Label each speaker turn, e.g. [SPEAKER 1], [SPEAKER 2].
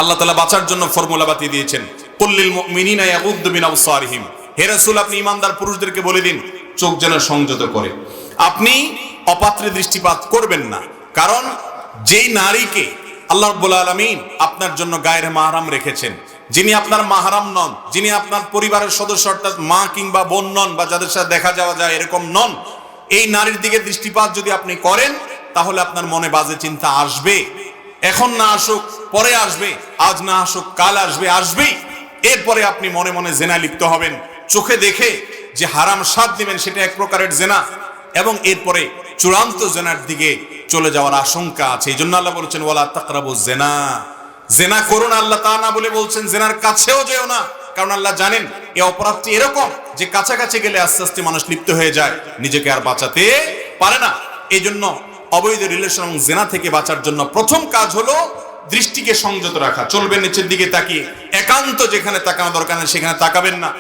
[SPEAKER 1] আল্লাহ তাআলা বাঁচার জন্য ফর্মুলা বাতিয়ে দিয়েছেন, কুল্লিল মুমিনিনা ইয়াগুদ্দু মিন আবসারিহিম। হে রাসূল, আপনি ঈমানদার পুরুষদেরকে বলে দিন চোখ যেন সংযত করে। আপনি অপাত্রে দৃষ্টিপাত করবেন না, কারণ যেই নারীকে আল্লাহ রাব্বুল আলামিন আপনার জন্য গায়ের মাহরাম রেখেছেন, যিনি আপনার মাহরাম নন, যিনি আপনার পরিবারের সদস্য অর্থাৎ মা কিংবা বোন নন, বা যাদের সাথে দেখা যাওয়া যায় এরকম নন, এই নারীর দিকে দৃষ্টিপাত যদি আপনি করেন তাহলে আপনার মনে বাজে চিন্তা আসবে। এখন না আসুক পরে আসবে, আজ না আসুক কাল আসবে, আসবেই। এরপরে আপনি মনে মনে জেনা লিপ্ত হবেন, চোখে দেখে যে হারাম স্বাদ দিবেন সেটা এক প্রকারের জেনা, এবং এরপরে চূড়ান্ত জেনার দিকে চলে যাওয়ার আশঙ্কা আছে। এই জন্য আল্লাহ বলেছেন ওয়ালা তাকরাবুজ জেনা, জেনা করো না। আল্লাহ তা না বলে বলছেন জেনার কাছেও যেও না, কারণ আল্লাহ জানেন এই অপরাধটি এরকম যে কাছাকাছি গেলে আস্তে আস্তে মানুষ লিপ্ত হয়ে যায়, নিজেকে আর বাঁচাতে পারে না। এই জন্য অবৈধ রিলেশন এবং জেনা থেকে বাঁচার জন্য প্রথম কাজ হলো দৃষ্টিকে সংযত রাখা। চলবে নিচের দিকে তাকিয়ে, একান্ত যেখানে তাকানো দরকার নেই সেখানে তাকাবেন না।